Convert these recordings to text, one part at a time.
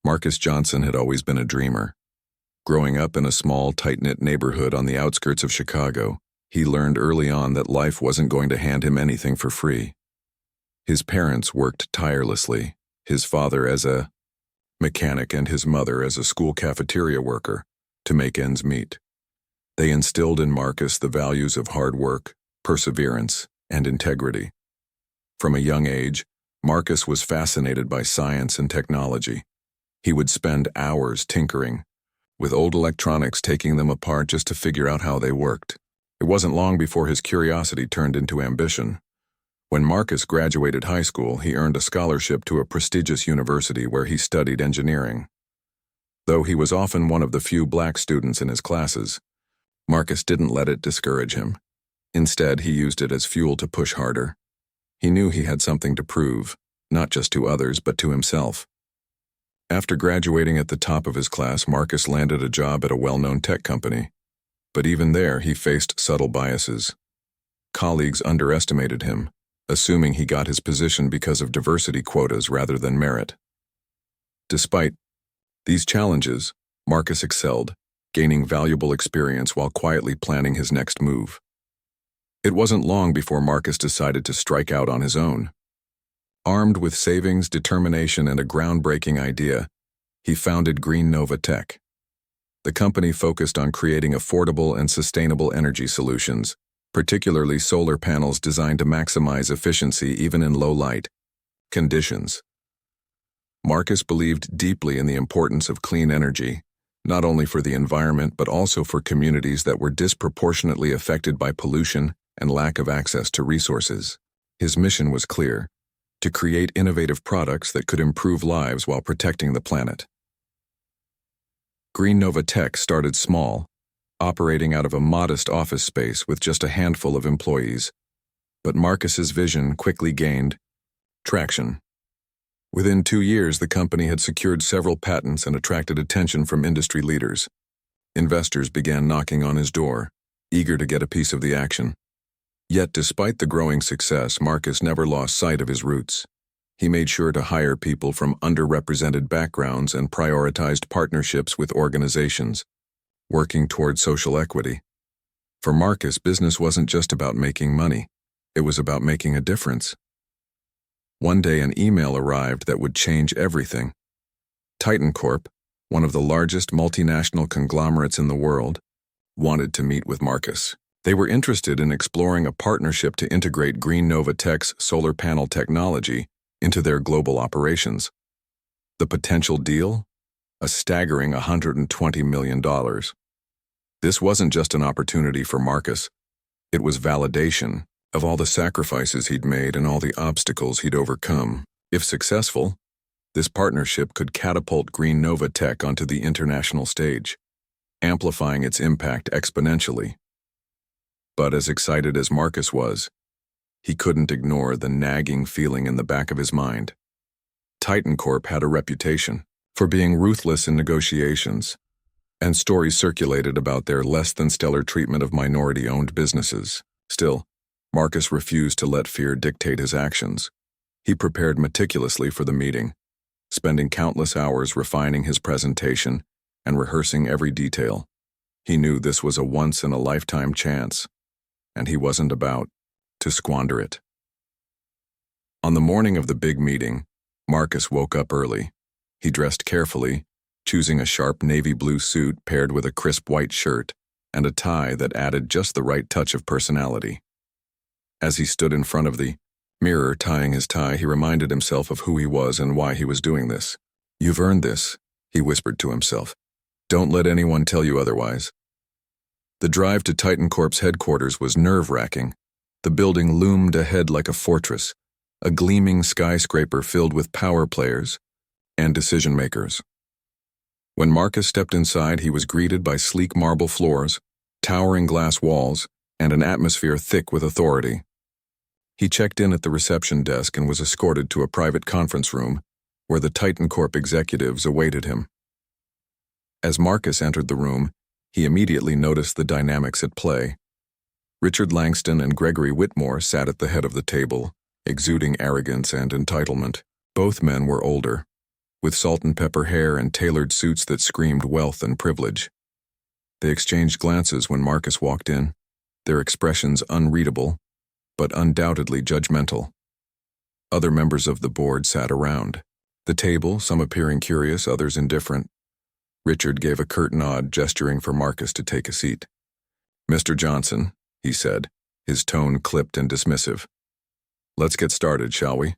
Marcus Johnson had always been a dreamer. Growing up in a small, tight-knit neighborhood on the outskirts of Chicago, he learned early on that life wasn't going to hand him anything for free. His parents worked tirelessly, his father as a mechanic and his mother as a school cafeteria worker, to make ends meet. They instilled in Marcus the values of hard work, perseverance, and integrity. From a young age, Marcus was fascinated by science and technology. He would spend hours tinkering, with old electronics, taking them apart just to figure out how they worked. It wasn't long before his curiosity turned into ambition. When Marcus graduated high school, he earned a scholarship to a prestigious university where he studied engineering. Though he was often one of the few black students in his classes, Marcus didn't let it discourage him. Instead, he used it as fuel to push harder. He knew he had something to prove, not just to others, but to himself. After graduating at the top of his class, Marcus landed a job at a well-known tech company. But even there, he faced subtle biases. Colleagues underestimated him, assuming he got his position because of diversity quotas rather than merit. Despite these challenges, Marcus excelled, gaining valuable experience while quietly planning his next move. It wasn't long before Marcus decided to strike out on his own. Armed with savings, determination, and a groundbreaking idea, he founded Green Nova Tech. The company focused on creating affordable and sustainable energy solutions, particularly solar panels designed to maximize efficiency even in low-light conditions. Marcus believed deeply in the importance of clean energy, not only for the environment but also for communities that were disproportionately affected by pollution and lack of access to resources. His mission was clear: to create innovative products that could improve lives while protecting the planet. Green Nova Tech started small, operating out of a modest office space with just a handful of employees. But Marcus's vision quickly gained traction. Within 2 years, the company had secured several patents and attracted attention from industry leaders. Investors began knocking on his door, eager to get a piece of the action. Yet, despite the growing success, Marcus never lost sight of his roots. He made sure to hire people from underrepresented backgrounds and prioritized partnerships with organizations working toward social equity. For Marcus, business wasn't just about making money. It was about making a difference. One day, an email arrived that would change everything. Titan Corp, one of the largest multinational conglomerates in the world, wanted to meet with Marcus. They were interested in exploring a partnership to integrate Green Nova Tech's solar panel technology into their global operations. The potential deal? A staggering $120 million. This wasn't just an opportunity for Marcus. It was validation of all the sacrifices he'd made and all the obstacles he'd overcome. If successful, this partnership could catapult Green Nova Tech onto the international stage, amplifying its impact exponentially. But as excited as Marcus was, he couldn't ignore the nagging feeling in the back of his mind. Titan Corp had a reputation for being ruthless in negotiations, and stories circulated about their less-than-stellar treatment of minority-owned businesses. Still, Marcus refused to let fear dictate his actions. He prepared meticulously for the meeting, spending countless hours refining his presentation and rehearsing every detail. He knew this was a once-in-a-lifetime chance, and he wasn't about to squander it. On the morning of the big meeting, Marcus woke up early. He dressed carefully, choosing a sharp navy blue suit paired with a crisp white shirt and a tie that added just the right touch of personality. As he stood in front of the mirror tying his tie, he reminded himself of who he was and why he was doing this. "You've earned this," he whispered to himself. "Don't let anyone tell you otherwise." The drive to Titan Corp's headquarters was nerve-wracking. The building loomed ahead like a fortress, a gleaming skyscraper filled with power players and decision-makers. When Marcus stepped inside, he was greeted by sleek marble floors, towering glass walls, and an atmosphere thick with authority. He checked in at the reception desk and was escorted to a private conference room where the Titan Corp executives awaited him. As Marcus entered the room, he immediately noticed the dynamics at play. Richard Langston and Gregory Whitmore sat at the head of the table, exuding arrogance and entitlement. Both men were older, with salt and pepper hair and tailored suits that screamed wealth and privilege. They exchanged glances when Marcus walked in, their expressions unreadable, but undoubtedly judgmental. Other members of the board sat around the table, some appearing curious, others indifferent. Richard gave a curt nod, gesturing for Marcus to take a seat. "Mr. Johnson," he said, his tone clipped and dismissive. "Let's get started, shall we?"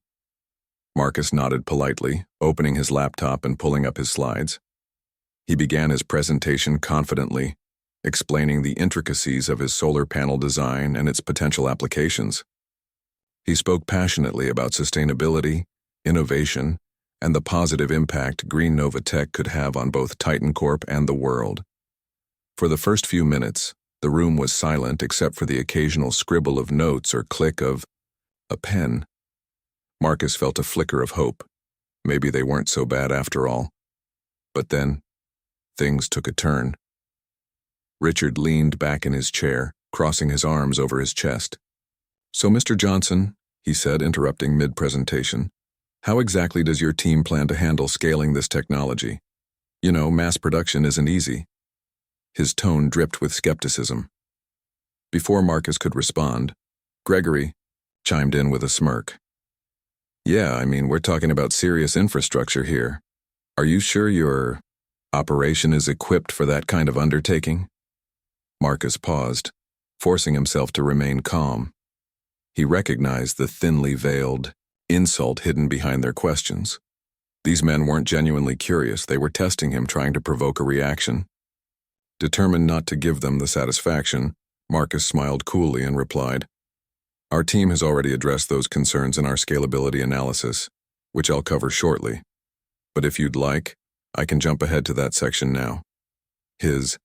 Marcus nodded politely, opening his laptop and pulling up his slides. He began his presentation confidently, explaining the intricacies of his solar panel design and its potential applications. He spoke passionately about sustainability, innovation, and the positive impact Green Nova Tech could have on both Titan Corp and the world. For the first few minutes, the room was silent except for the occasional scribble of notes or click of a pen. Marcus felt a flicker of hope. Maybe they weren't so bad after all. But then, things took a turn. Richard leaned back in his chair, crossing his arms over his chest. "So, Mr. Johnson," he said, interrupting mid-presentation, "how exactly does your team plan to handle scaling this technology? You know, mass production isn't easy." His tone dripped with skepticism. Before Marcus could respond, Gregory chimed in with a smirk. "Yeah, I mean, we're talking about serious infrastructure here. Are you sure your operation is equipped for that kind of undertaking?" Marcus paused, forcing himself to remain calm. He recognized the thinly veiled insult hidden behind their questions. These men weren't genuinely curious, they were testing him, trying to provoke a reaction. Determined not to give them the satisfaction, Marcus smiled coolly and replied, "Our team has already addressed those concerns in our scalability analysis, which I'll cover shortly. But if you'd like, I can jump ahead to that section now." His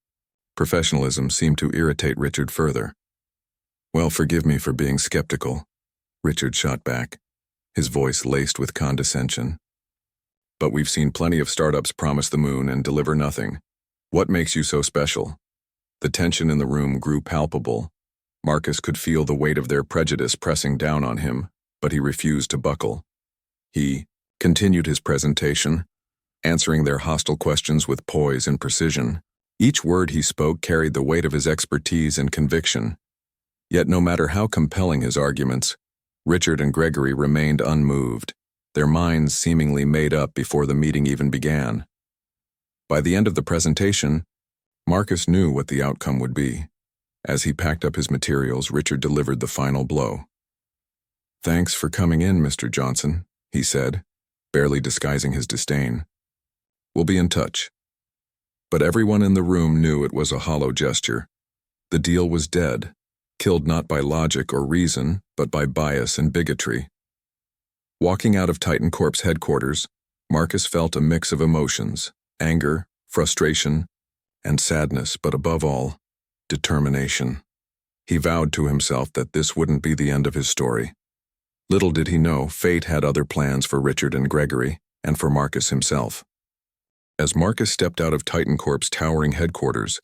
professionalism seemed to irritate Richard further. "Well, forgive me for being skeptical," Richard shot back, his voice laced with condescension. "But we've seen plenty of startups promise the moon and deliver nothing. What makes you so special?" The tension in the room grew palpable. Marcus could feel the weight of their prejudice pressing down on him, but he refused to buckle. He continued his presentation, answering their hostile questions with poise and precision. Each word he spoke carried the weight of his expertise and conviction. Yet no matter how compelling his arguments, Richard and Gregory remained unmoved, their minds seemingly made up before the meeting even began. By the end of the presentation, Marcus knew what the outcome would be. As he packed up his materials, Richard delivered the final blow. "Thanks for coming in, Mr. Johnson," he said, barely disguising his disdain. "We'll be in touch." But everyone in the room knew it was a hollow gesture. The deal was dead, killed not by logic or reason, but by bias and bigotry. Walking out of Titan Corp's headquarters, Marcus felt a mix of emotions: anger, frustration, and sadness, but above all, determination. He vowed to himself that this wouldn't be the end of his story. Little did he know, fate had other plans for Richard and Gregory, and for Marcus himself. As Marcus stepped out of Titan Corp's towering headquarters,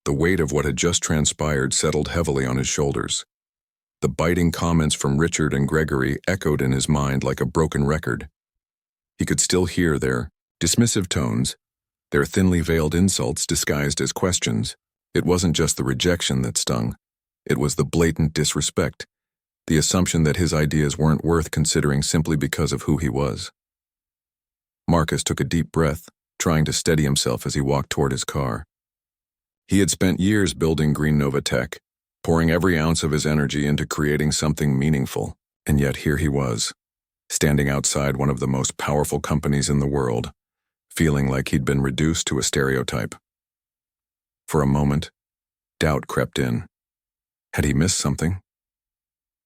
the weight of what had just transpired settled heavily on his shoulders. The biting comments from Richard and Gregory echoed in his mind like a broken record. He could still hear their dismissive tones, their thinly veiled insults disguised as questions. It wasn't just the rejection that stung. It was the blatant disrespect, the assumption that his ideas weren't worth considering simply because of who he was. Marcus took a deep breath, trying to steady himself as he walked toward his car. He had spent years building Green Nova Tech, pouring every ounce of his energy into creating something meaningful, and yet here he was, standing outside one of the most powerful companies in the world, feeling like he'd been reduced to a stereotype. For a moment, doubt crept in. Had he missed something?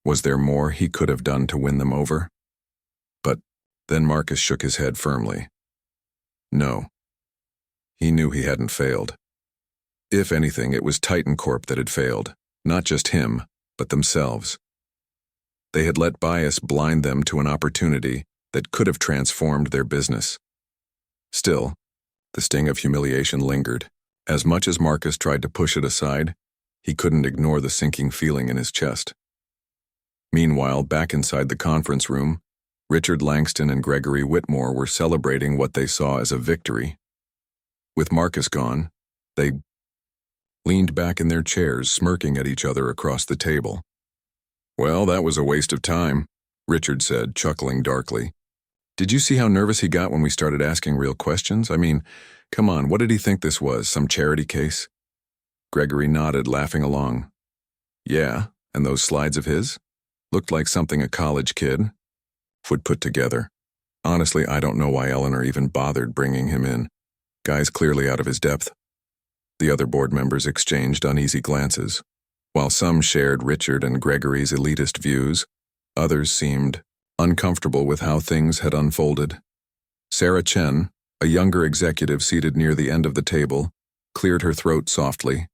Was there more he could have done to win them over? But then Marcus shook his head firmly. No. He knew he hadn't failed. If anything, it was Titan Corp that had failed, not just him, but themselves. They had let bias blind them to an opportunity that could have transformed their business. Still, the sting of humiliation lingered. As much as Marcus tried to push it aside, he couldn't ignore the sinking feeling in his chest. Meanwhile, back inside the conference room, Richard Langston and Gregory Whitmore were celebrating what they saw as a victory. With Marcus gone, they leaned back in their chairs, smirking at each other across the table. "Well, that was a waste of time," Richard said, chuckling darkly. "Did you see how nervous he got when we started asking real questions? I mean, come on, what did he think this was, some charity case?" Gregory nodded, laughing along. "Yeah, and those slides of his? Looked like something a college kid would put together. Honestly, I don't know why Eleanor even bothered bringing him in. Guy's clearly out of his depth." The other board members exchanged uneasy glances. While some shared Richard and Gregory's elitist views, others seemed uncomfortable with how things had unfolded. Sarah Chen, a younger executive seated near the end of the table, cleared her throat softly.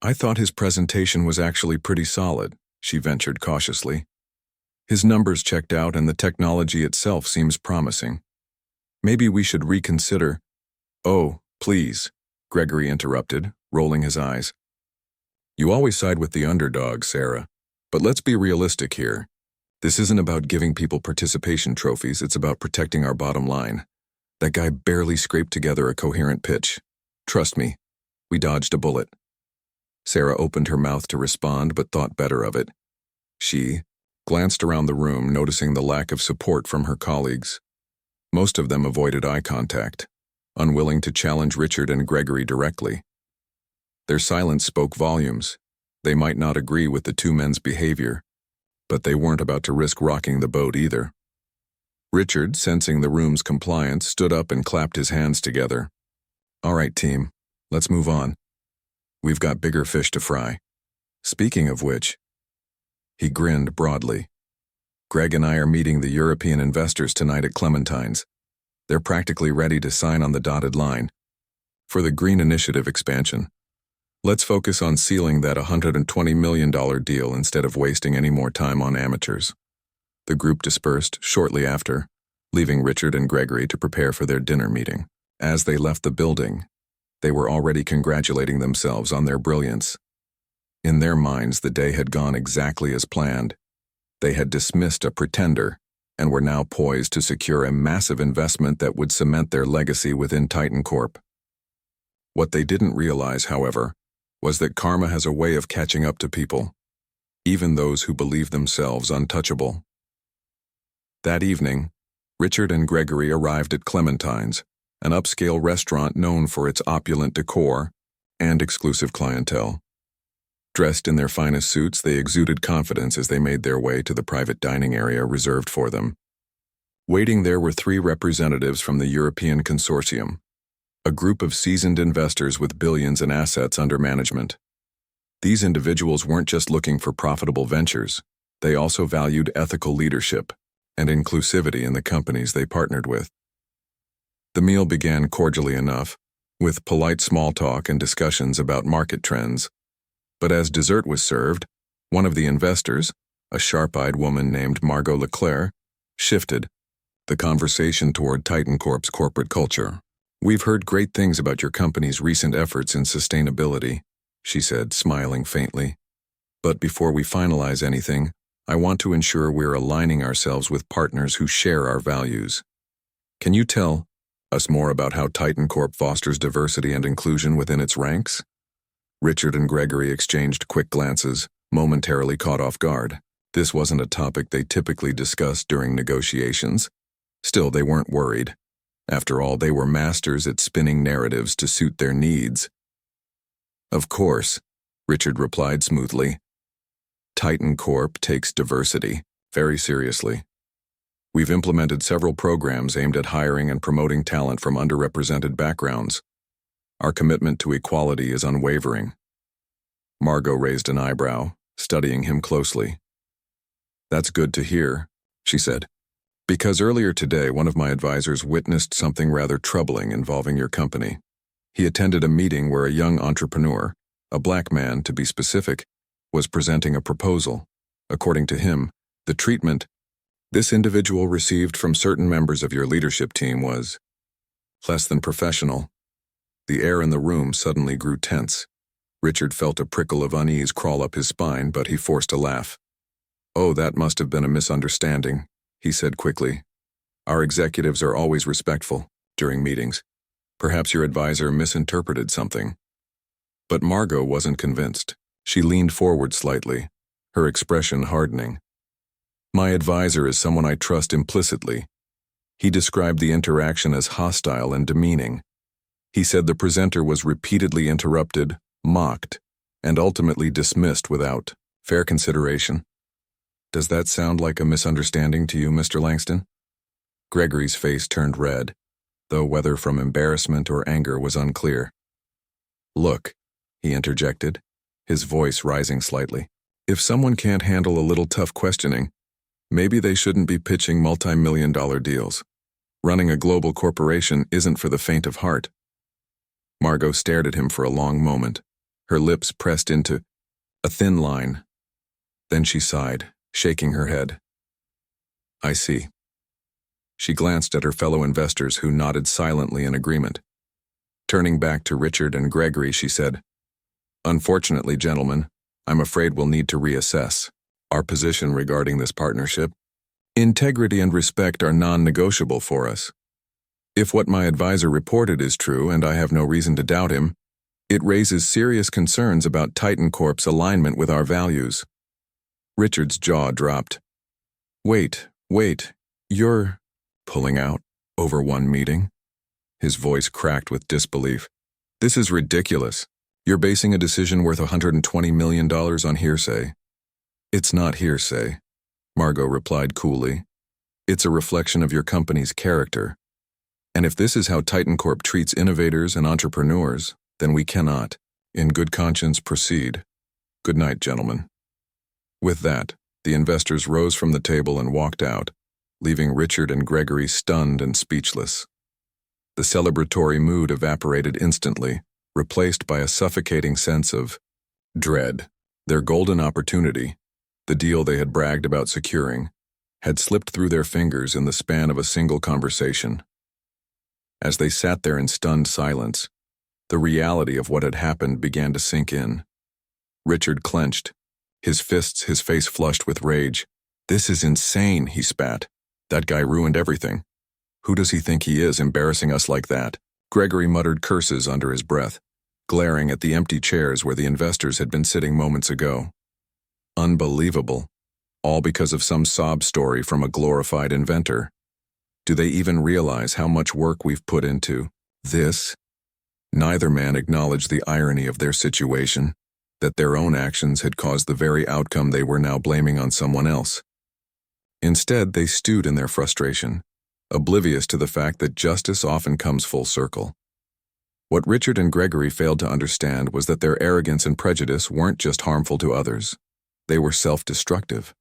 "I thought his presentation was actually pretty solid," she ventured cautiously. "His numbers checked out and the technology itself seems promising. Maybe we should reconsider—" "Oh, please," Gregory interrupted, rolling his eyes. "You always side with the underdog, Sarah. But let's be realistic here. This isn't about giving people participation trophies, it's about protecting our bottom line. That guy barely scraped together a coherent pitch. Trust me, we dodged a bullet." Sarah opened her mouth to respond but thought better of it. She glanced around the room, noticing the lack of support from her colleagues. Most of them avoided eye contact, unwilling to challenge Richard and Gregory directly. Their silence spoke volumes. They might not agree with the two men's behavior, but they weren't about to risk rocking the boat either. Richard, sensing the room's compliance, stood up and clapped his hands together. "All right, team, let's move on. We've got bigger fish to fry. Speaking of which," he grinned broadly, "Greg and I are meeting the European investors tonight at Clementine's. They're practically ready to sign on the dotted line for the Green Initiative expansion. Let's focus on sealing that $120 million deal instead of wasting any more time on amateurs." The group dispersed shortly after, leaving Richard and Gregory to prepare for their dinner meeting. As they left the building, they were already congratulating themselves on their brilliance. In their minds, the day had gone exactly as planned. They had dismissed a pretender and were now poised to secure a massive investment that would cement their legacy within Titan Corp. What they didn't realize, however, was that karma has a way of catching up to people, even those who believe themselves untouchable. That evening, Richard and Gregory arrived at Clementine's, an upscale restaurant known for its opulent decor and exclusive clientele. Dressed in their finest suits, they exuded confidence as they made their way to the private dining area reserved for them. Waiting there were 3 representatives from the European Consortium, a group of seasoned investors with billions in assets under management. These individuals weren't just looking for profitable ventures, they also valued ethical leadership and inclusivity in the companies they partnered with. The meal began cordially enough, with polite small talk and discussions about market trends. But as dessert was served, one of the investors, a sharp-eyed woman named Margot Leclerc, shifted the conversation toward Titan Corp's corporate culture. "We've heard great things about your company's recent efforts in sustainability," she said, smiling faintly. "But before we finalize anything, I want to ensure we're aligning ourselves with partners who share our values. Can you tell us more about how Titan Corp fosters diversity and inclusion within its ranks?" Richard and Gregory exchanged quick glances, momentarily caught off guard. This wasn't a topic they typically discussed during negotiations. Still, they weren't worried. After all, they were masters at spinning narratives to suit their needs. "Of course," Richard replied smoothly. "Titan Corp takes diversity very seriously. We've implemented several programs aimed at hiring and promoting talent from underrepresented backgrounds. Our commitment to equality is unwavering." Margot raised an eyebrow, studying him closely. "That's good to hear," she said, "because earlier today one of my advisors witnessed something rather troubling involving your company. He attended a meeting where a young entrepreneur, a black man to be specific, was presenting a proposal. According to him, the treatment this individual received from certain members of your leadership team was less than professional." The air in the room suddenly grew tense. Richard felt a prickle of unease crawl up his spine, but he forced a laugh. "Oh, that must have been a misunderstanding," he said quickly. Our executives are always respectful during meetings. Perhaps your advisor misinterpreted something. But Margot wasn't convinced. She leaned forward slightly, her expression hardening. My advisor is someone I trust implicitly. He described the interaction as hostile and demeaning. He said the presenter was repeatedly interrupted, mocked, and ultimately dismissed without fair consideration. Does that sound like a misunderstanding to you, Mr. Langston? Gregory's face turned red, though whether from embarrassment or anger was unclear. Look, he interjected, his voice rising slightly. If someone can't handle a little tough questioning, maybe they shouldn't be pitching multi-million-dollar deals. Running a global corporation isn't for the faint of heart. Margot stared at him for a long moment, her lips pressed into a thin line. Then she sighed, shaking her head. I see. She glanced at her fellow investors who nodded silently in agreement. Turning back to Richard and Gregory, she said, Unfortunately, gentlemen, I'm afraid we'll need to reassess our position regarding this partnership. Integrity and respect are non-negotiable for us. If what my advisor reported is true, and I have no reason to doubt him, it raises serious concerns about Titan Corp's alignment with our values. Richard's jaw dropped. Wait, you're pulling out over one meeting? His voice cracked with disbelief. This is ridiculous. You're basing a decision worth $120 million on hearsay. It's not hearsay, Margot replied coolly. It's a reflection of your company's character. And if this is how Titan Corp treats innovators and entrepreneurs, then we cannot, in good conscience, proceed. Good night, gentlemen. With that, the investors rose from the table and walked out, leaving Richard and Gregory stunned and speechless. The celebratory mood evaporated instantly, replaced by a suffocating sense of dread. Their golden opportunity, the deal they had bragged about securing, had slipped through their fingers in the span of a single conversation. As they sat there in stunned silence, the reality of what had happened began to sink in. Richard clenched, his face flushed with rage. This is insane, he spat. That guy ruined everything. Who does he think he is, embarrassing us like that? Gregory muttered curses under his breath, glaring at the empty chairs where the investors had been sitting moments ago. Unbelievable. All because of some sob story from a glorified inventor. Do they even realize how much work we've put into this? Neither man acknowledged the irony of their situation, that their own actions had caused the very outcome they were now blaming on someone else. Instead, they stewed in their frustration, oblivious to the fact that justice often comes full circle. What Richard and Gregory failed to understand was that their arrogance and prejudice weren't just harmful to others. They were self-destructive.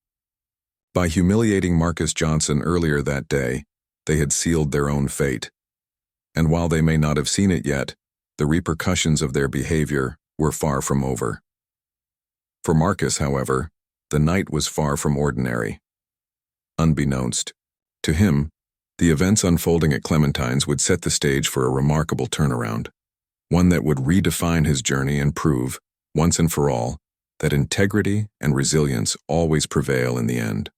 By humiliating Marcus Johnson earlier that day, they had sealed their own fate. And while they may not have seen it yet, the repercussions of their behavior were far from over. For Marcus, however, the night was far from ordinary. Unbeknownst to him, the events unfolding at Clementine's would set the stage for a remarkable turnaround, one that would redefine his journey and prove, once and for all, that integrity and resilience always prevail in the end.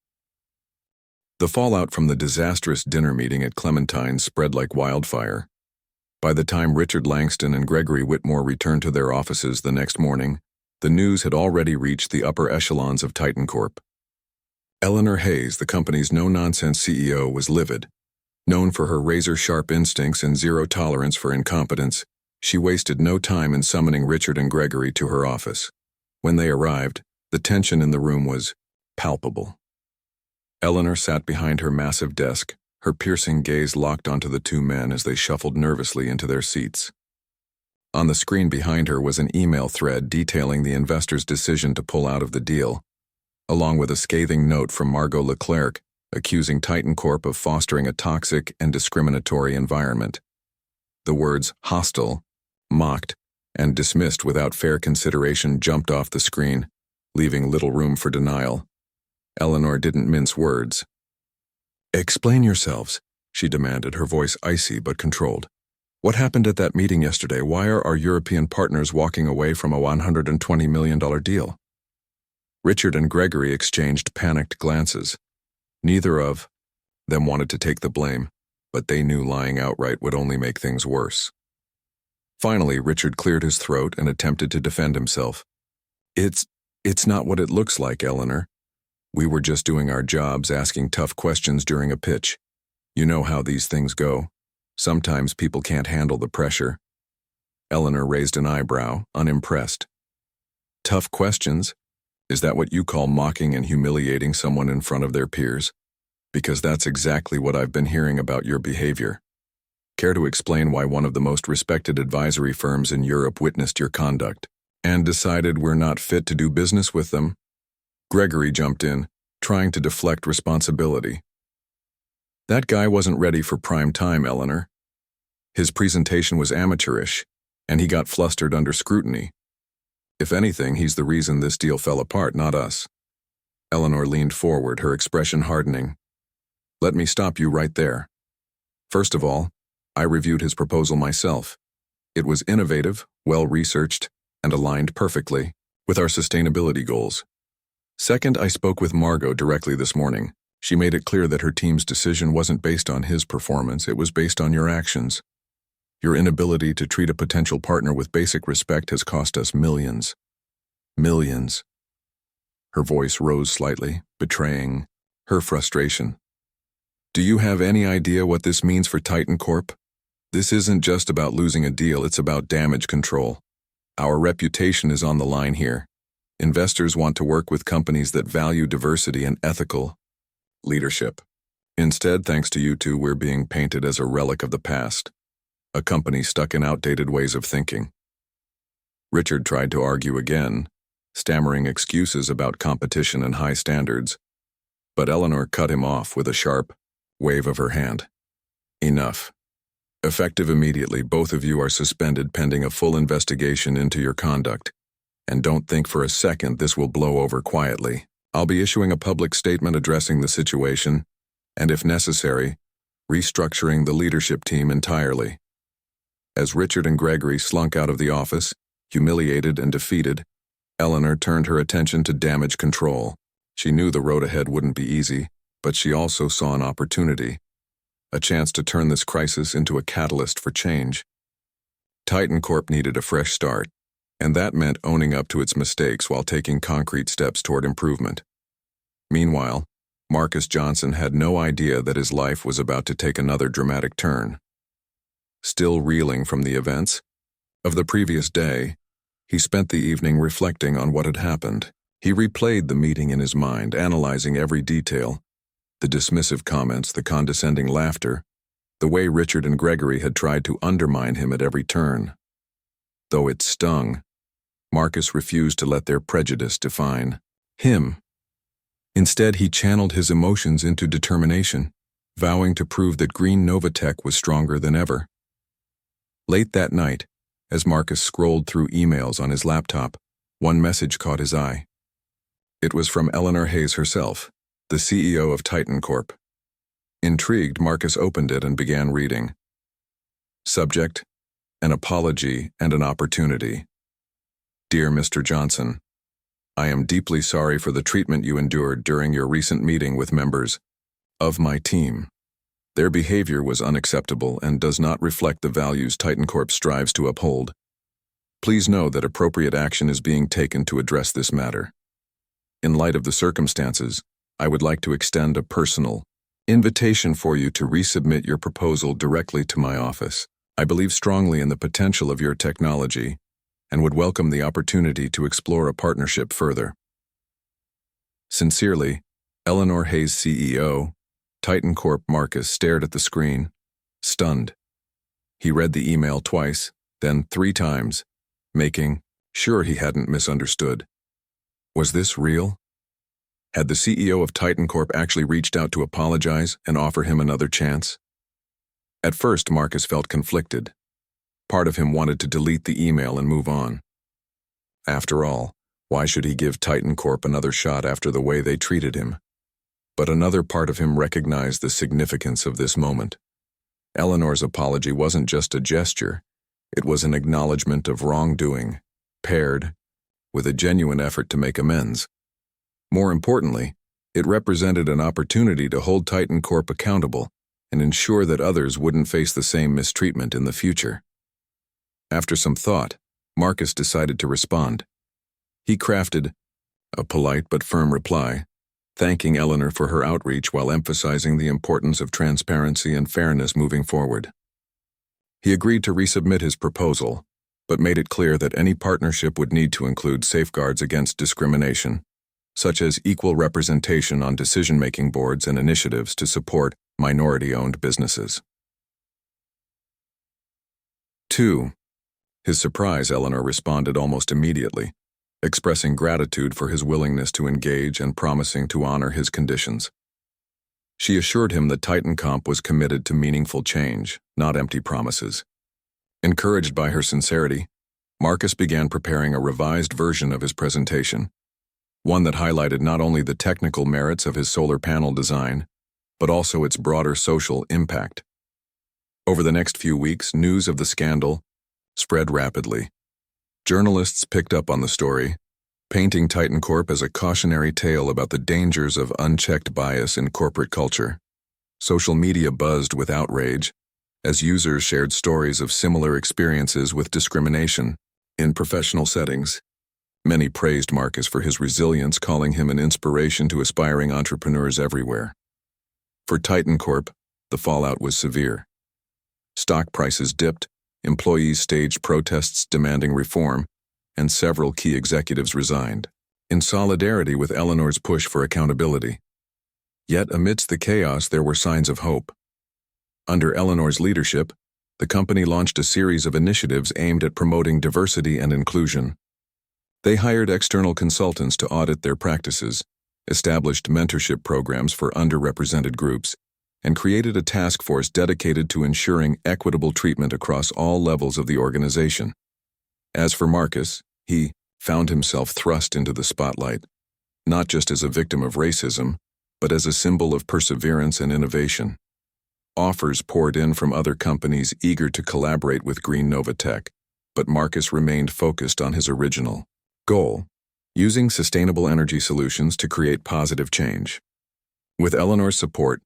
The fallout from the disastrous dinner meeting at Clementine's spread like wildfire. By the time Richard Langston and Gregory Whitmore returned to their offices the next morning, the news had already reached the upper echelons of Titan Corp. Eleanor Hayes, the company's no-nonsense CEO, was livid. Known for her razor-sharp instincts and zero tolerance for incompetence, she wasted no time in summoning Richard and Gregory to her office. When they arrived, the tension in the room was palpable. Eleanor sat behind her massive desk, her piercing gaze locked onto the two men as they shuffled nervously into their seats. On the screen behind her was an email thread detailing the investor's decision to pull out of the deal, along with a scathing note from Margot Leclerc accusing Titan Corp of fostering a toxic and discriminatory environment. The words hostile, mocked, and dismissed without fair consideration jumped off the screen, leaving little room for denial. Eleanor didn't mince words. "Explain yourselves," she demanded, her voice icy but controlled. "What happened at that meeting yesterday? Why are our European partners walking away from a $120 million deal?" Richard and Gregory exchanged panicked glances. Neither of them wanted to take the blame, but they knew lying outright would only make things worse. Finally, Richard cleared his throat and attempted to defend himself. It's not what it looks like, Eleanor. We were just doing our jobs, asking tough questions during a pitch. You know how these things go. Sometimes people can't handle the pressure. Eleanor raised an eyebrow, unimpressed. Tough questions? Is that what you call mocking and humiliating someone in front of their peers? Because that's exactly what I've been hearing about your behavior. Care to explain why one of the most respected advisory firms in Europe witnessed your conduct and decided we're not fit to do business with them? Gregory jumped in, trying to deflect responsibility. That guy wasn't ready for prime time, Eleanor. His presentation was amateurish, and he got flustered under scrutiny. If anything, he's the reason this deal fell apart, not us. Eleanor leaned forward, her expression hardening. Let me stop you right there. First of all, I reviewed his proposal myself. It was innovative, well-researched, and aligned perfectly with our sustainability goals. Second, I spoke with Margot directly this morning. She made it clear that her team's decision wasn't based on his performance, it was based on your actions. Your inability to treat a potential partner with basic respect has cost us millions. Millions. Her voice rose slightly, betraying her frustration. Do you have any idea what this means for Titan Corp? This isn't just about losing a deal, it's about damage control. Our reputation is on the line here. Investors want to work with companies that value diversity and ethical leadership. Instead, thanks to you two, we're being painted as a relic of the past, a company stuck in outdated ways of thinking. Richard tried to argue again, stammering excuses about competition and high standards, but Eleanor cut him off with a sharp wave of her hand. Enough. Effective immediately, both of you are suspended pending a full investigation into your conduct. And don't think for a second this will blow over quietly. I'll be issuing a public statement addressing the situation, and if necessary, restructuring the leadership team entirely. As Richard and Gregory slunk out of the office, humiliated and defeated, Eleanor turned her attention to damage control. She knew the road ahead wouldn't be easy, but she also saw an opportunity, a chance to turn this crisis into a catalyst for change. Titan Corp needed a fresh start, and that meant owning up to its mistakes while taking concrete steps toward improvement. Meanwhile, Marcus Johnson had no idea that his life was about to take another dramatic turn. Still reeling from the events of the previous day, he spent the evening reflecting on what had happened. He replayed the meeting in his mind, analyzing every detail, the dismissive comments, the condescending laughter, the way Richard and Gregory had tried to undermine him at every turn. Though it stung, Marcus refused to let their prejudice define him. Instead, he channeled his emotions into determination, vowing to prove that Green Novatech was stronger than ever. Late that night, as Marcus scrolled through emails on his laptop, one message caught his eye. It was from Eleanor Hayes herself, the CEO of Titan Corp. Intrigued, Marcus opened it and began reading. Subject: an apology and an opportunity. Dear Mr. Johnson, I am deeply sorry for the treatment you endured during your recent meeting with members of my team. Their behavior was unacceptable and does not reflect the values Titan Corp strives to uphold. Please know that appropriate action is being taken to address this matter. In light of the circumstances, I would like to extend a personal invitation for you to resubmit your proposal directly to my office. I believe strongly in the potential of your technology and would welcome the opportunity to explore a partnership further. Sincerely, Eleanor Hayes, CEO, Titan Corp. Marcus stared at the screen, stunned. He read the email twice, then 3 times, making sure he hadn't misunderstood. Was this real? Had the CEO of Titan Corp actually reached out to apologize and offer him another chance? At first, Marcus felt conflicted. Part of him wanted to delete the email and move on. After all, why should he give Titan Corp another shot after the way they treated him? But another part of him recognized the significance of this moment. Eleanor's apology wasn't just a gesture, it was an acknowledgement of wrongdoing, paired with a genuine effort to make amends. More importantly, It represented an opportunity to hold Titan Corp accountable and ensure that others wouldn't face the same mistreatment in the future. After some thought, Marcus decided to respond. He crafted a polite but firm reply, thanking Eleanor for her outreach while emphasizing the importance of transparency and fairness moving forward. He agreed to resubmit his proposal, but made it clear that any partnership would need to include safeguards against discrimination, such as equal representation on decision-making boards and initiatives to support minority-owned businesses. 2. His surprise, Eleanor responded almost immediately, expressing gratitude for his willingness to engage and promising to honor his conditions. She assured him that Titan Comp was committed to meaningful change, not empty promises. Encouraged by her sincerity, Marcus began preparing a revised version of his presentation, one that highlighted not only the technical merits of his solar panel design, but also its broader social impact. Over the next few weeks, news of the scandal spread rapidly. Journalists picked up on the story, painting Titan Corp as a cautionary tale about the dangers of unchecked bias in corporate culture. Social media buzzed with outrage as users shared stories of similar experiences with discrimination in professional settings. Many praised Marcus for his resilience, calling him an inspiration to aspiring entrepreneurs everywhere. For Titan Corp, the fallout was severe. Stock prices dipped, employees staged protests demanding reform, and several key executives resigned, in solidarity with Eleanor's push for accountability. Yet amidst the chaos, there were signs of hope. Under Eleanor's leadership, the company launched a series of initiatives aimed at promoting diversity and inclusion. They hired external consultants to audit their practices, established mentorship programs for underrepresented groups, and created a task force dedicated to ensuring equitable treatment across all levels of the organization. As for Marcus, he found himself thrust into the spotlight, not just as a victim of racism, but as a symbol of perseverance and innovation. Offers poured in from other companies eager to collaborate with Green Nova Tech, but Marcus remained focused on his original goal, using sustainable energy solutions to create positive change. With Eleanor's support,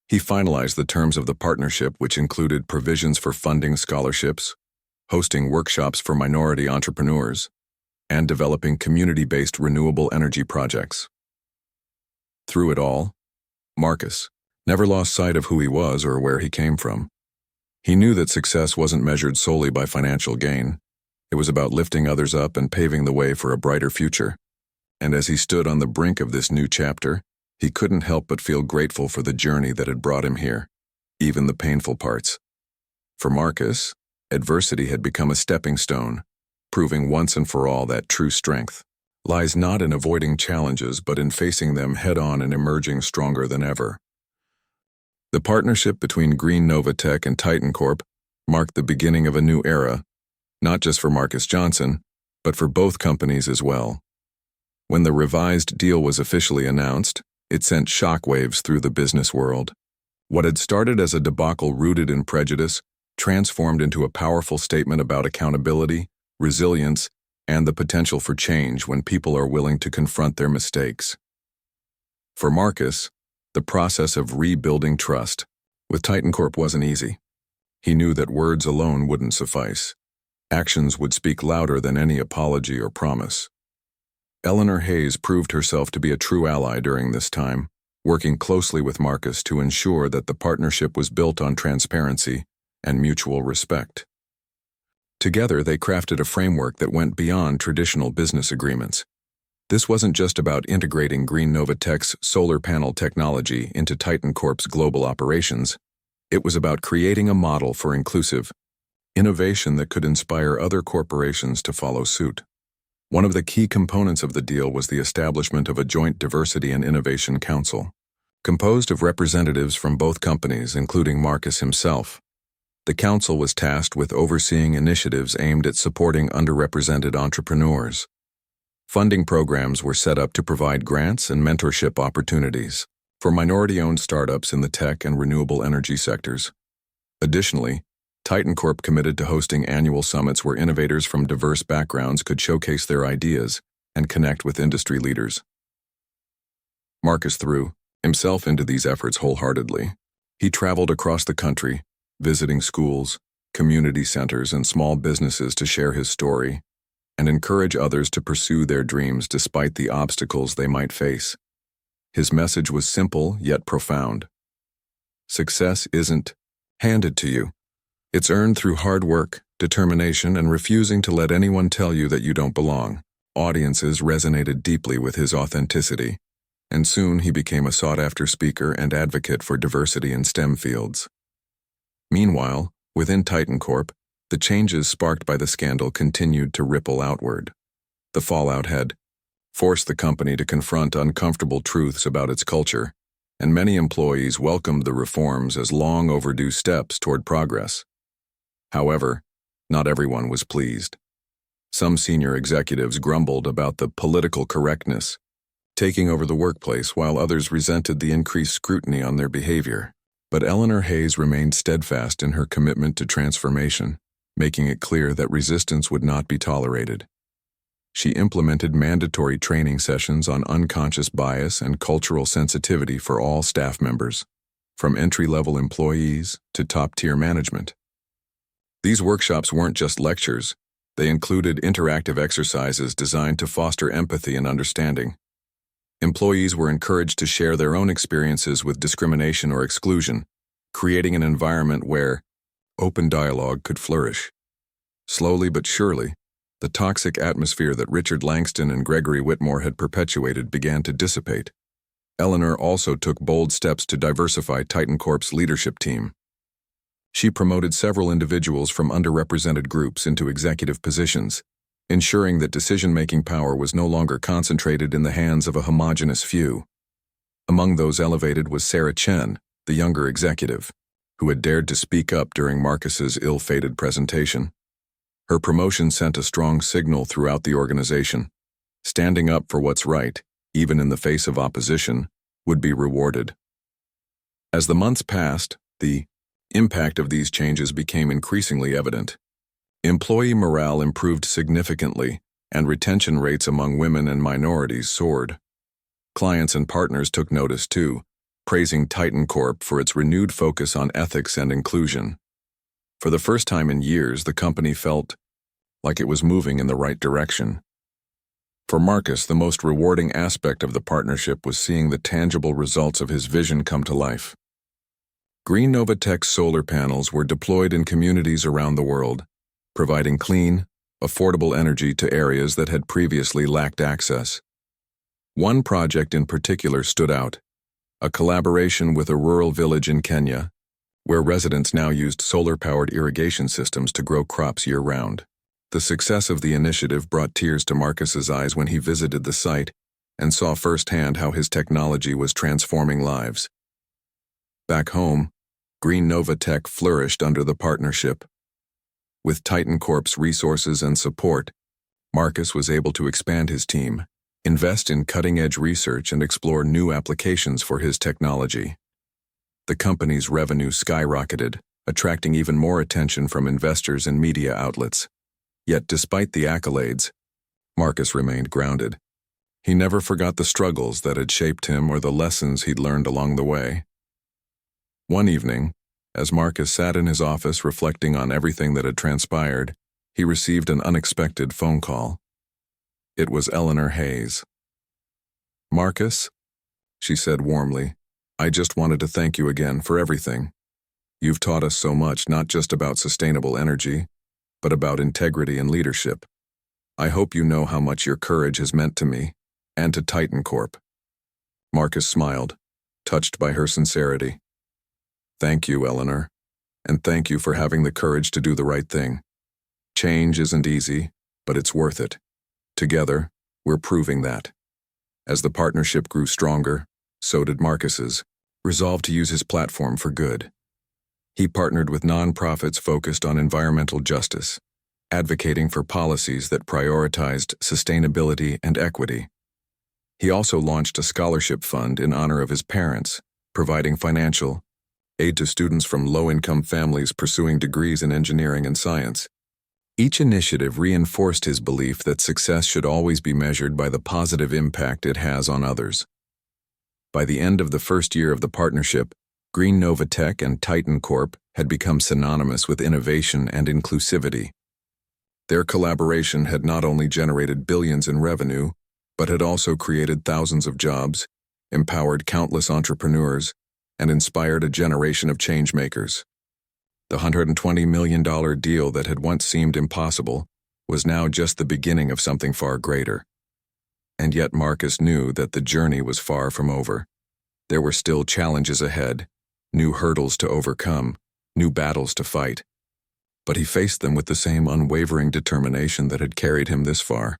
he finalized the terms of the partnership, which included provisions for funding scholarships, hosting workshops for minority entrepreneurs, and developing community-based renewable energy projects. Through it all, Marcus never lost sight of who he was or where he came from. He knew that success wasn't measured solely by financial gain. It was about lifting others up and paving the way for a brighter future. And as he stood on the brink of this new chapter, he couldn't help but feel grateful for the journey that had brought him here, even the painful parts. For Marcus, adversity had become a stepping stone, proving once and for all that true strength lies not in avoiding challenges but in facing them head-on and emerging stronger than ever. The partnership between Green Nova Tech and Titan Corp marked the beginning of a new era, not just for Marcus Johnson, but for both companies as well. When the revised deal was officially announced, it sent shockwaves through the business world. What had started as a debacle rooted in prejudice transformed into a powerful statement about accountability, resilience, and the potential for change when people are willing to confront their mistakes. For Marcus, the process of rebuilding trust with Titan Corp wasn't easy. He knew that words alone wouldn't suffice. Actions would speak louder than any apology or promise. Eleanor Hayes proved herself to be a true ally during this time, working closely with Marcus to ensure that the partnership was built on transparency and mutual respect. Together, they crafted a framework that went beyond traditional business agreements. This wasn't just about integrating Green Nova Tech's solar panel technology into Titan Corp's global operations. It was about creating a model for inclusive innovation that could inspire other corporations to follow suit. One of the key components of the deal was the establishment of a joint diversity and innovation council, composed of representatives from both companies, including Marcus himself. The council was tasked with overseeing initiatives aimed at supporting underrepresented entrepreneurs. Funding programs were set up to provide grants and mentorship opportunities for minority-owned startups in the tech and renewable energy sectors. Additionally, Titan Corp committed to hosting annual summits where innovators from diverse backgrounds could showcase their ideas and connect with industry leaders. Marcus threw himself into these efforts wholeheartedly. He traveled across the country, visiting schools, community centers, and small businesses to share his story and encourage others to pursue their dreams despite the obstacles they might face. His message was simple yet profound. Success isn't handed to you. It's earned through hard work, determination, and refusing to let anyone tell you that you don't belong. Audiences resonated deeply with his authenticity, and soon he became a sought-after speaker and advocate for diversity in STEM fields. Meanwhile, within Titan Corp, the changes sparked by the scandal continued to ripple outward. The fallout had forced the company to confront uncomfortable truths about its culture, and many employees welcomed the reforms as long overdue steps toward progress. However, not everyone was pleased. Some senior executives grumbled about the political correctness taking over the workplace, while others resented the increased scrutiny on their behavior. But Eleanor Hayes remained steadfast in her commitment to transformation, making it clear that resistance would not be tolerated. She implemented mandatory training sessions on unconscious bias and cultural sensitivity for all staff members, from entry-level employees to top-tier management. These workshops weren't just lectures, they included interactive exercises designed to foster empathy and understanding. Employees were encouraged to share their own experiences with discrimination or exclusion, creating an environment where open dialogue could flourish. Slowly but surely, the toxic atmosphere that Richard Langston and Gregory Whitmore had perpetuated began to dissipate. Eleanor also took bold steps to diversify Titan Corp's leadership team. She promoted several individuals from underrepresented groups into executive positions, ensuring that decision-making power was no longer concentrated in the hands of a homogeneous few. Among those elevated was Sarah Chen, the younger executive, who had dared to speak up during Marcus's ill-fated presentation. Her promotion sent a strong signal throughout the organization. Standing up for what's right, even in the face of opposition, would be rewarded. As the months passed, the impact of these changes became increasingly evident. Employee morale improved significantly, and retention rates among women and minorities soared. Clients and partners took notice too, praising Titan Corp for its renewed focus on ethics and inclusion. For the first time in years, the company felt like it was moving in the right direction. For Marcus, the most rewarding aspect of the partnership was seeing the tangible results of his vision come to life. Green Nova Tech's solar panels were deployed in communities around the world, providing clean, affordable energy to areas that had previously lacked access. One project in particular stood out, a collaboration with a rural village in Kenya, where residents now used solar-powered irrigation systems to grow crops year-round. The success of the initiative brought tears to Marcus's eyes when he visited the site and saw firsthand how his technology was transforming lives. Back home, Green Nova Tech flourished under the partnership. With Titan Corp's resources and support, Marcus was able to expand his team, invest in cutting-edge research, and explore new applications for his technology. The company's revenue skyrocketed, attracting even more attention from investors and media outlets. Yet despite the accolades, Marcus remained grounded. He never forgot the struggles that had shaped him or the lessons he'd learned along the way. One evening, as Marcus sat in his office reflecting on everything that had transpired, he received an unexpected phone call. It was Eleanor Hayes. "Marcus," she said warmly, "I just wanted to thank you again for everything. You've taught us so much, not just about sustainable energy, but about integrity and leadership. I hope you know how much your courage has meant to me and to Titan Corp." Marcus smiled, touched by her sincerity. "Thank you, Eleanor, and thank you for having the courage to do the right thing. Change isn't easy, but it's worth it. Together, we're proving that." As the partnership grew stronger, so did Marcus's, resolved to use his platform for good. He partnered with nonprofits focused on environmental justice, advocating for policies that prioritized sustainability and equity. He also launched a scholarship fund in honor of his parents, providing financial aid to students from low-income families pursuing degrees in engineering and science. Each initiative reinforced his belief that success should always be measured by the positive impact it has on others. By the end of the first year of the partnership, Green Nova Tech and Titan Corp had become synonymous with innovation and inclusivity. Their collaboration had not only generated billions in revenue, but had also created thousands of jobs, empowered countless entrepreneurs, and inspired a generation of changemakers. The $120 million deal that had once seemed impossible was now just the beginning of something far greater. And yet Marcus knew that the journey was far from over. There were still challenges ahead, new hurdles to overcome, new battles to fight. But he faced them with the same unwavering determination that had carried him this far.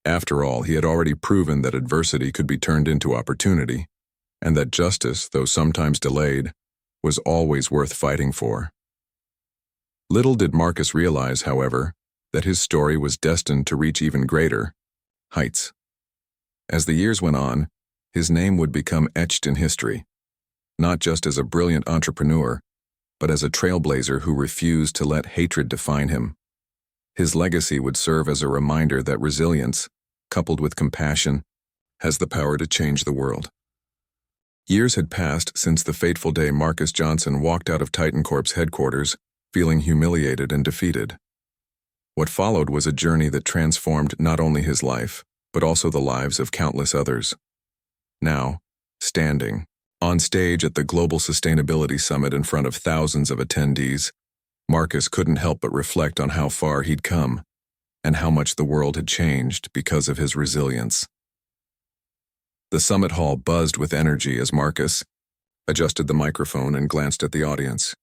After all, he had already proven that adversity could be turned into opportunity, and that justice, though sometimes delayed, was always worth fighting for. Little did Marcus realize, however, that his story was destined to reach even greater heights. As the years went on, his name would become etched in history, not just as a brilliant entrepreneur, but as a trailblazer who refused to let hatred define him. His legacy would serve as a reminder that resilience, coupled with compassion, has the power to change the world. Years had passed since the fateful day Marcus Johnson walked out of Titan Corp's headquarters, feeling humiliated and defeated. What followed was a journey that transformed not only his life, but also the lives of countless others. Now, standing on stage at the Global Sustainability Summit in front of thousands of attendees, Marcus couldn't help but reflect on how far he'd come and how much the world had changed because of his resilience. The summit hall buzzed with energy as Marcus adjusted the microphone and glanced at the audience.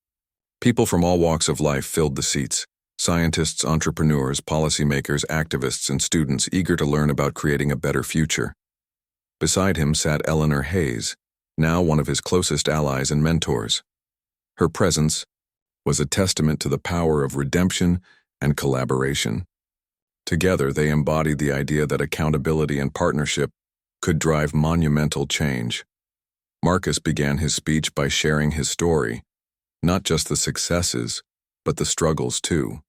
People from all walks of life filled the seats: scientists, entrepreneurs, policymakers, activists, and students eager to learn about creating a better future. Beside him sat Eleanor Hayes, now one of his closest allies and mentors. Her presence was a testament to the power of redemption and collaboration. Together, they embodied the idea that accountability and partnership could drive monumental change. Marcus began his speech by sharing his story, not just the successes, but the struggles too.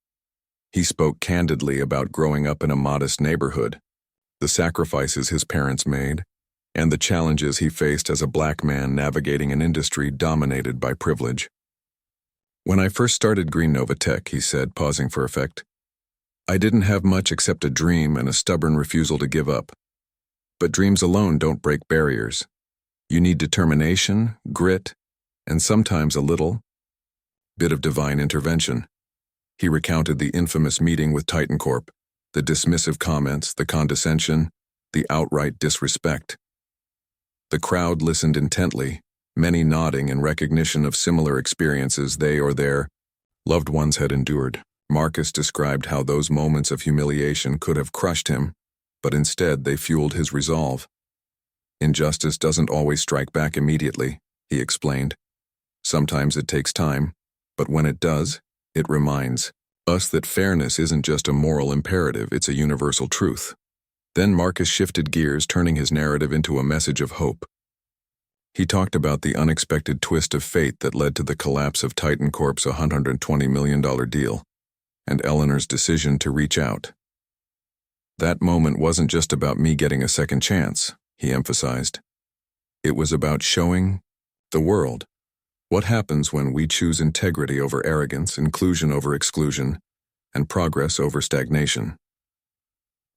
He spoke candidly about growing up in a modest neighborhood, the sacrifices his parents made, and the challenges he faced as a black man navigating an industry dominated by privilege. "When I first started Green Nova Tech," he said, pausing for effect, "I didn't have much except a dream and a stubborn refusal to give up. But dreams alone don't break barriers. You need determination, grit, and sometimes a little bit of divine intervention." He recounted the infamous meeting with Titan Corp, the dismissive comments, the condescension, the outright disrespect. The crowd listened intently, many nodding in recognition of similar experiences they or their loved ones had endured. Marcus described how those moments of humiliation could have crushed him, but instead they fueled his resolve. "Injustice doesn't always strike back immediately," he explained. "Sometimes it takes time, but when it does, it reminds us that fairness isn't just a moral imperative, it's a universal truth." Then Marcus shifted gears, turning his narrative into a message of hope. He talked about the unexpected twist of fate that led to the collapse of Titan Corp's $120 million deal, and Eleanor's decision to reach out. "That moment wasn't just about me getting a second chance," he emphasized. "It was about showing the world what happens when we choose integrity over arrogance, inclusion over exclusion, and progress over stagnation."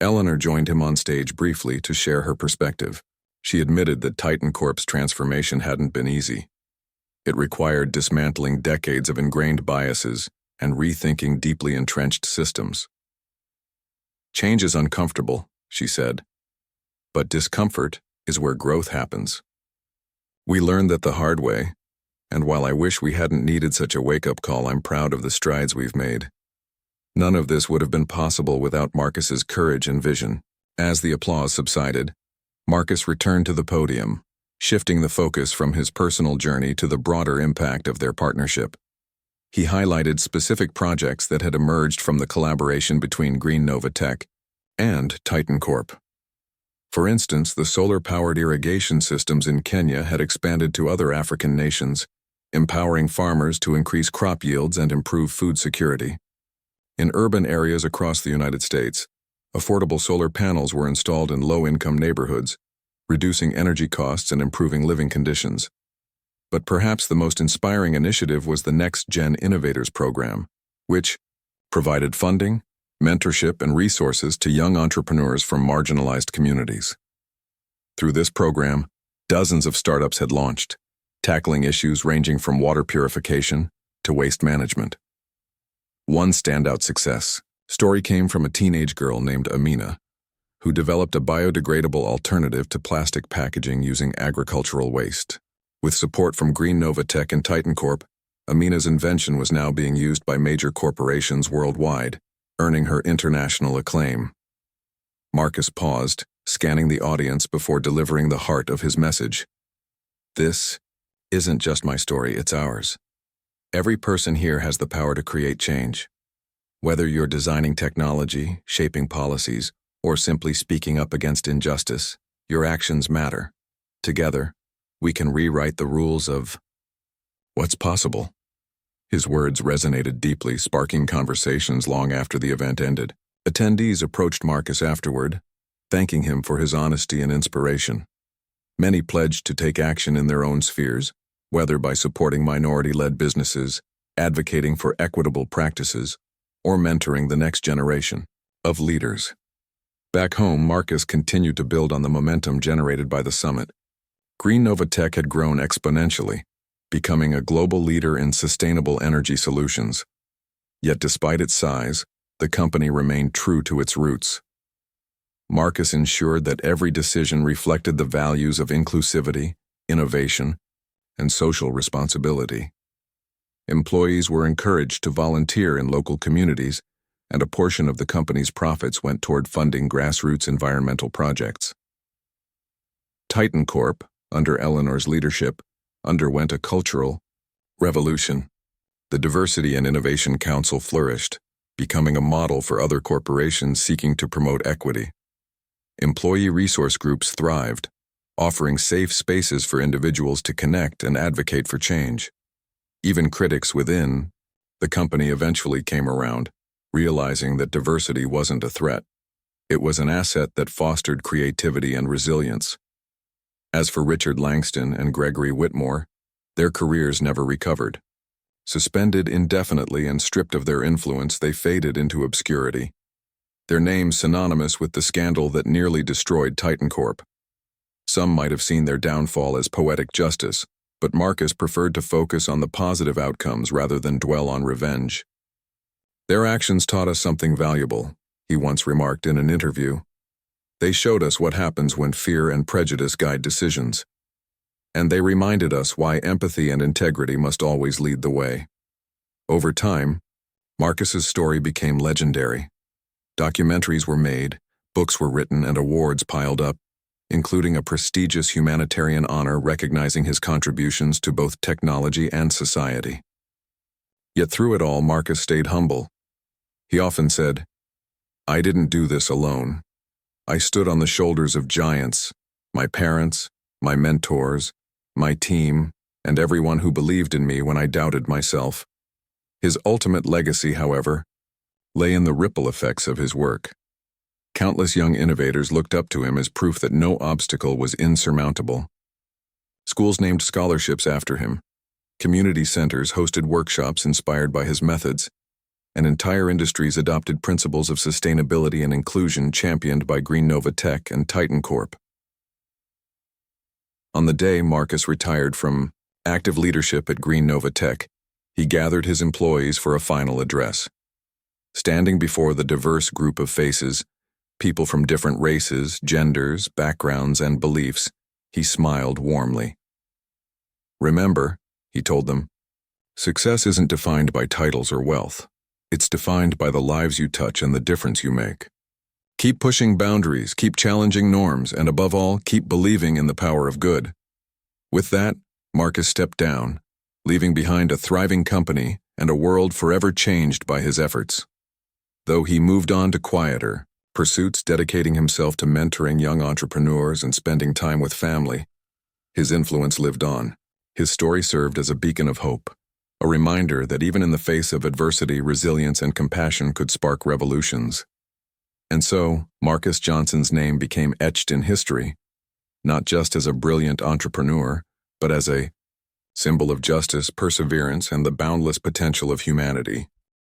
Eleanor joined him on stage briefly to share her perspective. She admitted that Titan Corp's transformation hadn't been easy. It required dismantling decades of ingrained biases and rethinking deeply entrenched systems. "Change is uncomfortable," she said, "but discomfort is where growth happens. We learned that the hard way, and while I wish we hadn't needed such a wake-up call, I'm proud of the strides we've made." None of this would have been possible without Marcus's courage and vision. As the applause subsided, Marcus returned to the podium, shifting the focus from his personal journey to the broader impact of their partnership. He highlighted specific projects that had emerged from the collaboration between Green Nova Tech and Titan Corp. For instance, the solar-powered irrigation systems in Kenya had expanded to other African nations, empowering farmers to increase crop yields and improve food security. In urban areas across the United States, affordable solar panels were installed in low-income neighborhoods, reducing energy costs and improving living conditions. But perhaps the most inspiring initiative was the Next Gen Innovators program, which provided funding, mentorship, and resources to young entrepreneurs from marginalized communities. Through this program, dozens of startups had launched, tackling issues ranging from water purification to waste management. One standout success story came from a teenage girl named Amina, who developed a biodegradable alternative to plastic packaging using agricultural waste. With support from Green Nova Tech and Titan Corp, Amina's invention was now being used by major corporations worldwide, earning her international acclaim. Marcus paused, scanning the audience before delivering the heart of his message. This isn't just my story, it's ours. Every person here has the power to create change. Whether you're designing technology, shaping policies, or simply speaking up against injustice, your actions matter. Together, we can rewrite the rules of what's possible. His words resonated deeply, sparking conversations long after the event ended. Attendees approached Marcus afterward, thanking him for his honesty and inspiration. Many pledged to take action in their own spheres, whether by supporting minority-led businesses, advocating for equitable practices, or mentoring the next generation of leaders. Back home, Marcus continued to build on the momentum generated by the summit. Green Nova Tech had grown exponentially, becoming a global leader in sustainable energy solutions. Yet despite its size, the company remained true to its roots. Marcus ensured that every decision reflected the values of inclusivity, innovation, and social responsibility. Employees were encouraged to volunteer in local communities, and a portion of the company's profits went toward funding grassroots environmental projects. Titan Corp, under Eleanor's leadership, underwent a cultural revolution. The Diversity and Innovation Council flourished, becoming a model for other corporations seeking to promote equity. Employee resource groups thrived, offering safe spaces for individuals to connect and advocate for change. Even critics within the company eventually came around, realizing that diversity wasn't a threat. It was an asset that fostered creativity and resilience. As for Richard Langston and Gregory Whitmore, their careers never recovered. Suspended indefinitely and stripped of their influence, they faded into obscurity, their names synonymous with the scandal that nearly destroyed Titan Corp. Some might have seen their downfall as poetic justice, but Marcus preferred to focus on the positive outcomes rather than dwell on revenge. Their actions taught us something valuable, he once remarked in an interview. They showed us what happens when fear and prejudice guide decisions. And they reminded us why empathy and integrity must always lead the way. Over time, Marcus's story became legendary. Documentaries were made, books were written, and awards piled up, including a prestigious humanitarian honor recognizing his contributions to both technology and society. Yet through it all, Marcus stayed humble. He often said, "I didn't do this alone. I stood on the shoulders of giants, my parents, my mentors, my team, and everyone who believed in me when I doubted myself." His ultimate legacy, however, lay in the ripple effects of his work. Countless young innovators looked up to him as proof that no obstacle was insurmountable. Schools named scholarships after him. Community centers hosted workshops inspired by his methods, and entire industries adopted principles of sustainability and inclusion championed by Green Nova Tech and Titan Corp. On the day Marcus retired from active leadership at Green Nova Tech, he gathered his employees for a final address. Standing before the diverse group of faces, people from different races, genders, backgrounds, and beliefs, he smiled warmly. "Remember," he told them, "success isn't defined by titles or wealth. It's defined by the lives you touch and the difference you make. Keep pushing boundaries, keep challenging norms, and above all, keep believing in the power of good." With that, Marcus stepped down, leaving behind a thriving company and a world forever changed by his efforts. Though he moved on to quieter pursuits, dedicating himself to mentoring young entrepreneurs and spending time with family, his influence lived on. His story served as a beacon of hope, a reminder that even in the face of adversity, resilience and compassion could spark revolutions. And so, Marcus Johnson's name became etched in history, not just as a brilliant entrepreneur, but as a symbol of justice, perseverance, and the boundless potential of humanity.